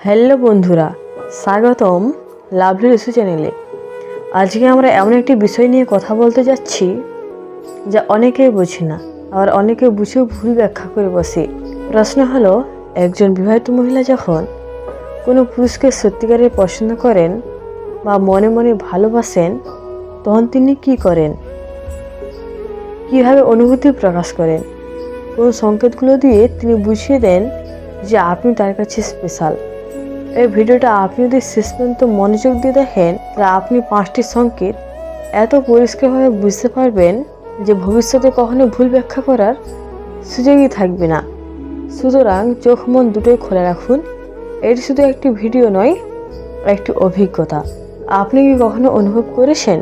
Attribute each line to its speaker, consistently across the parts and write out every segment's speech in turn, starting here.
Speaker 1: Hello বন্ধুরা, স্বাগতম lovely রেসু চ্যানেলে। আজকে আমরা এমন একটি বিষয় নিয়ে কথা বলতে যাচ্ছি যা অনেকেই বোঝে না, আবার অনেকে বুঝেও ভুল ব্যাখ্যা করে বসে। প্রশ্ন হলো, একজন বিবাহিত মহিলা যখন কোনো পুরুষকে সত্যিকারের পছন্দ করেন বা মনে মনে ভালোবাসেন, তখন তিনি কি করেন, কীভাবে অনুভূতি প্রকাশ করেন, কোন সংকেতগুলো দিয়ে তিনি বুঝিয়ে দেন যে আপনি তার কাছে স্পেশাল। এই ভিডিওটা আপনি যদি শেষ পর্যন্ত মনোযোগ দিয়ে দেখেন, তাহলে আপনি 5টি সংকেত এত পরিষ্কারভাবে বুঝতে পারবেন যে ভবিষ্যতে কখনো ভুল ব্যাখ্যা করার সুযোগই থাকবে না। সুতরাং চোখ মন দুটোই খোলা রাখুন। এটি শুধু একটি ভিডিও নয়, একটি অভিজ্ঞতা। আপনি কি কখনো অনুভব করেছেন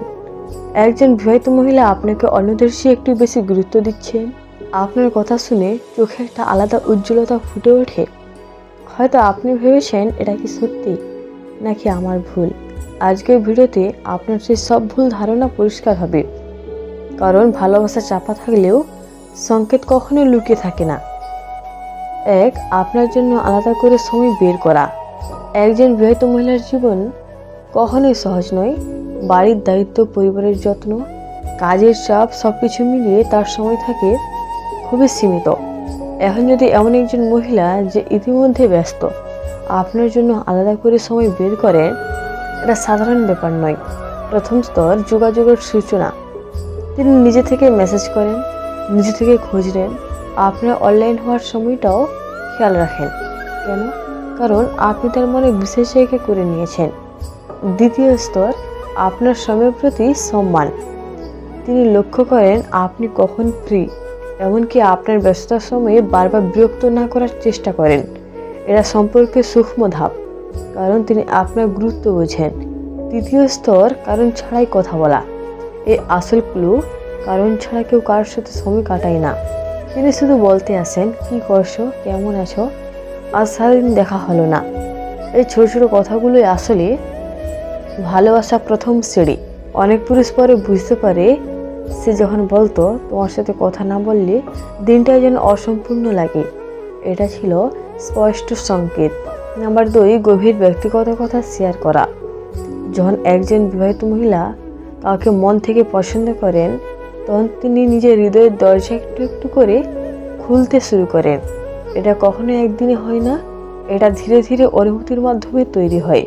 Speaker 1: একজন বিবাহিত মহিলা আপনাকে অন্যদের চেয়ে একটু বেশি গুরুত্ব দিচ্ছেন? আপনার কথা শুনে চোখে একটা আলাদা উজ্জ্বলতা ফুটে ওঠে। হয়তো আপনি ভেবেছেন এটা কি সত্যি নাকি আমার ভুল। আজকের ভিডিওতে আপনার সেই সব ভুল ধারণা পরিষ্কার হবে, কারণ ভালোবাসা চাপা থাকলেও সংকেত কখনোই লুকিয়ে থাকে না। এক, আপনার জন্য আলাদা করে সময় বের করা। একজন বিবাহিত মহিলার জীবন কখনোই সহজ নয়। বাড়ির দায়িত্ব, পরিবারের যত্ন, কাজের চাপ সবকিছু মিলিয়ে তার সময় থাকে খুবই সীমিত। এখন যদি এমন একজন মহিলা যে ইতিমধ্যে ব্যস্ত আপনার জন্য আলাদা করে সময় বের করেন, এটা সাধারণ ব্যাপার নয়। প্রথম স্তর যোগাযোগের সূচনা। তিনি নিজে থেকে মেসেজ করেন, নিজে থেকে খোঁজ নেন, আপনার অনলাইন হওয়ার সময়টাও খেয়াল রাখেন। কেন? কারণ আপনি তার মনে বিশেষ জায়গা করে নিয়েছেন। দ্বিতীয় স্তর আপনার সময়ের প্রতি সম্মান। তিনি লক্ষ্য করেন আপনি কখন ফ্রি, এমনকি আপনার ব্যস্ততার সময়ে বারবার বিরক্ত না করার চেষ্টা করেন। এরা সম্পর্কে সূক্ষ্ম ধাপ, কারণ তিনি আপনার গুরুত্ব বোঝেন। তৃতীয় স্তর কারণ ছাড়াই কথা বলা। এই আসল ক্লু, কারণ ছাড়া কেউ কারোর সাথে সময় কাটায় না। তিনি শুধু বলতে আসেন, কি করছো, কেমন আছো, আজ সারাদিন দেখা হলো না। এই ছোট ছোট কথাগুলোই আসলে ভালোবাসা প্রথম সিঁড়ি। অনেক পুরুষ পরে বুঝতে পারে, সে যখন বলতো, তোমার সাথে কথা না বললে দিনটাই যেন অসম্পূর্ণ লাগে। এটা ছিল স্পষ্ট সংকেত। নাম্বার 2, গভীর ব্যক্তিগত কথা শেয়ার করা। যখন একজন বিবাহিত মহিলা কাউকে মন থেকে পছন্দ করেন, তখন তিনি নিজের হৃদয়ের দরজা একটু একটু করে খুলতে শুরু করেন। এটা কখনো একদিনে হয় না, এটা ধীরে ধীরে অনুভূতির মাধ্যমে তৈরি হয়।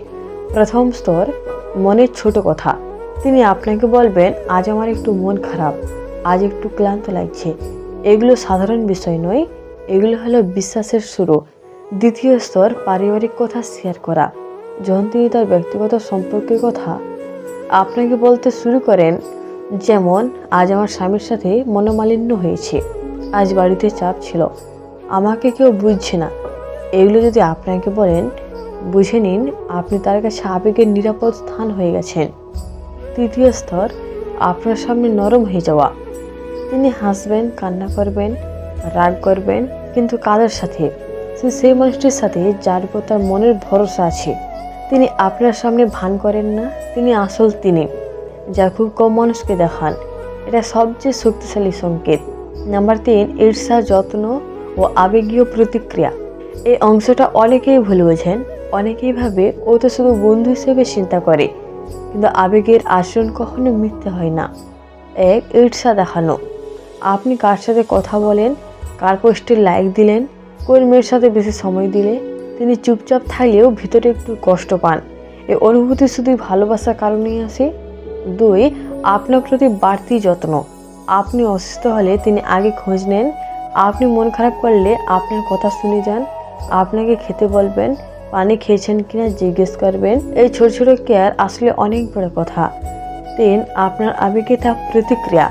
Speaker 1: প্রথম স্তর মনের ছোট কথা। তিনি আপনাকে বলবেন, আজ আমার একটু মন খারাপ, আজ একটু ক্লান্ত লাগছে। এগুলো সাধারণ বিষয় নয়, এগুলো হলো বিশ্বাসের শুরু। দ্বিতীয় স্তর পারিবারিক কথা শেয়ার করা। যখন তিনি তার ব্যক্তিগত সম্পর্কের কথা আপনাকে বলতে শুরু করেন, যেমন, আজ আমার স্বামীর সাথে মনোমালিন্য হয়েছে, আজ বাড়িতে চাপ ছিল, আমাকে কেউ বুঝছে না। এগুলো যদি আপনাকে বলেন, বুঝে নিন আপনি তার কাছে আবেগের নিরাপদ স্থান হয়ে গেছেন। তৃতীয় স্তর আপনার সামনে নরম হয়ে যাওয়া। তিনি হাসবেন, কান্না করবেন, রাগ করবেন, কিন্তু কাদের সাথে? সেই মানুষটির সাথে যার উপর তার মনের ভরসা আছে। তিনি আপনার সামনে ভান করেন না, তিনি আসল তিনি, যা খুব কম মানুষকে দেখান। এটা সবচেয়ে শক্তিশালী সংকেত। নাম্বার 3, ঈর্ষা, যত্ন ও আবেগীয় প্রতিক্রিয়া। এই অংশটা অনেকেই ভুল বোঝেন। অনেকেই ভাবে ও তো শুধু বন্ধু হিসেবে চিন্তা করে, কিন্তু আবেগের আচরণ কখনো মিথ্যে হয় না। 1, ঈর্ষা দেখানো। আপনি কার সাথে কথা বলেন, কার পোস্টে লাইক দিলেন, কোন মেয়ের সাথে বেশি সময় দিলে তিনি চুপচাপ থাকলেও ভিতরে একটু কষ্ট পান। এই অনুভূতি শুধুই ভালোবাসার কারণেই আসে। 2, আপনার প্রতি বাড়তি যত্ন। আপনি অসুস্থ হলে তিনি আগে খোঁজ নেন, আপনি মন খারাপ করলে আপনার কথা শুনে যান, আপনাকে খেতে বলবেন, পানি খেয়েছেন কিনা জিজ্ঞেস করবেন। এই ছোট ছোট কেয়ার আসলে অনেক বড় কথা। 3, আপনার আবেগে তার প্রতিক্রিয়া।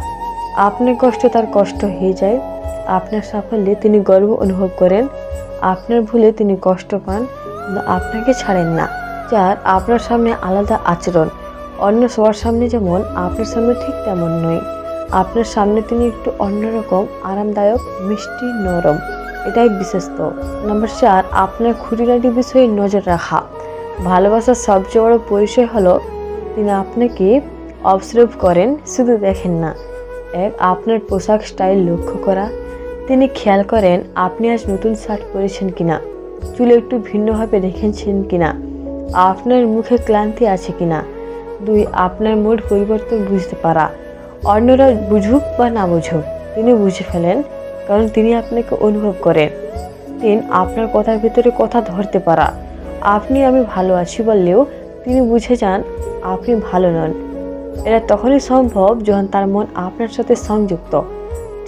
Speaker 1: আপনার কষ্ট তার কষ্ট হয়ে যায়, আপনার সাফল্যে তিনি গর্ব অনুভব করেন, আপনার ভুলে তিনি কষ্ট পান, কিন্তু আপনাকে ছাড়েন না। 4, আপনার সামনে আলাদা আচরণ। অন্য সবার সামনে যেমন, আপনার সামনে ঠিক তেমন নয়। আপনার সামনে তিনি একটু অন্যরকম, আরামদায়ক, মিষ্টি, নরম। এটাই বিশেষত্ব। নাম্বার 4, আপনার খুঁটিনাটি বিষয়ে নজর রাখা। ভালোবাসার সবচেয়ে বড় পরিচয় হলো তিনি আপনাকে অবজার্ভ করেন, শুধু দেখেন না। 1, আপনার পোশাক স্টাইল লক্ষ্য করা। তিনি খেয়াল করেন আপনি আজ নতুন শার্ট পরেছেন কিনা, চুল একটু ভিন্নভাবে রেখেছেন কিনা, আপনার মুখে ক্লান্তি আছে কিনা। 2 আপনার মুড পরিবর্তন বুঝতে পারা, অন্যরা বুঝুক বা না বুঝুক তিনি বুঝে ফেলেন, কারণ তিনি আপনাকে অনুভব করেন। 3 আপনার কথার ভিতরে কথা ধরতে পারা, আপনি আমি ভালো আছি বললেও তিনি বুঝে যান আপনি ভালো নন। এটা তখনই সম্ভব যখন তার মন আপনার সাথে সংযুক্ত।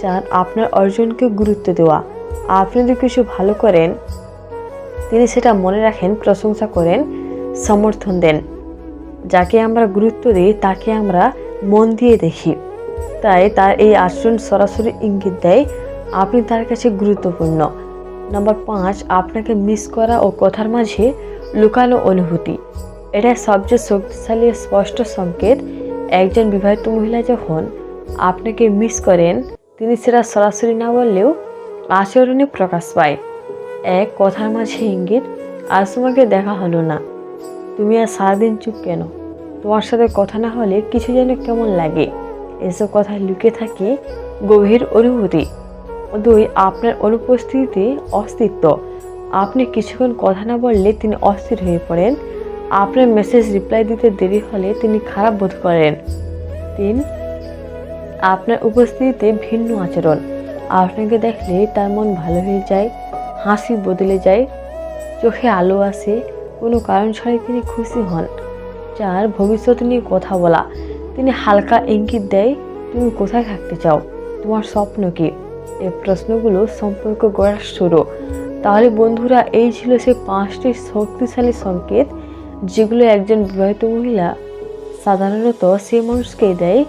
Speaker 1: 4 আপনার অর্জনকে গুরুত্ব দেওয়া, আপনি যদি কিছু ভালো করেন তিনি সেটা মনে রাখেন, প্রশংসা করেন, সমর্থন দেন। যাকে আমরা গুরুত্ব দিই তাকে আমরা মন দিয়ে দেখি, তাই তার এই আচরণ সরাসরি ইঙ্গিত দেয় আপনি তার কাছে গুরুত্বপূর্ণ। নম্বর 5 আপনাকে মিস করা ও কথার মাঝে লুকানো অনুভূতি, এটা সবচেয়ে শক্তিশালী স্পষ্ট সংকেত। একজন বিবাহিত মহিলা যখন আপনাকে মিস করেন তিনি সেটা সরাসরি না বললেও আচরণে প্রকাশ পায়। 1 কথার মাঝে ইঙ্গিত, আজ তোমাকে দেখা হলো না, তুমি আর সারাদিন চুপ কেন, তোমার সাথে কথা না হলে কিছু যেন কেমন লাগে। এসব কথা লুকিয়ে থাকে গভীর অনুভূতি। 2 আপনার অনুপস্থিতিতে অস্তিত্ব, আপনি কিছুক্ষণ কথা না বললে তিনি অস্থির হয়ে পড়েন, আপনার মেসেজ রিপ্লাই দিতে দেরি হলে তিনি খারাপ বোধ করেন। 3 আপনার উপস্থিতিতে ভিন্ন আচরণ, আপনাকে দেখলে তার মন ভালো হয়ে যায়, হাসি বদলে যায়, চোখে আলো আসে, কোনো কারণ ছাড়াই তিনি খুশি হন। 4 ভবিষ্যৎ নিয়ে কথা বলা, তিনি হালকা ইঙ্গিত দেয় তুমি কোথায় থাকতে চাও, তোমার স্বপ্ন কী। এই প্রশ্নগুলো সম্পর্ক গড়ার শুরু। তাহলে বন্ধুরা, এই ছিল সেই 5টি শক্তিশালী সংকেত যেগুলো একজন বিবাহিত মহিলা সাধারণত সেই মানুষকেই দেয়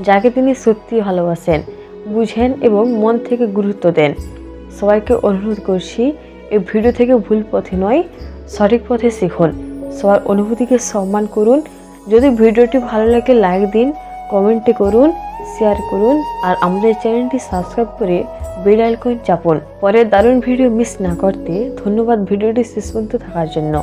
Speaker 1: যাকে তিনি সত্যি ভালোবাসেন, বুঝেন এবং মন থেকে গুরুত্ব দেন। সবাইকে অনুরোধ করছি, এই ভিডিও থেকে ভুল পথে নয় সঠিক পথে শিখুন, সবার অনুভূতিকে সম্মান করুন। যদি ভিডিওটি ভালো লাগে লাইক দিন, কমেন্টে করুন, শেয়ার করুন আর আমাদের চ্যানেলটি সাবস্ক্রাইব করে বেল আইকন চাপুন। পরের দারুণ ভিডিও মিস না করতে। ধন্যবাদ ভিডিওটি শেষ পর্যন্ত থাকার জন্য।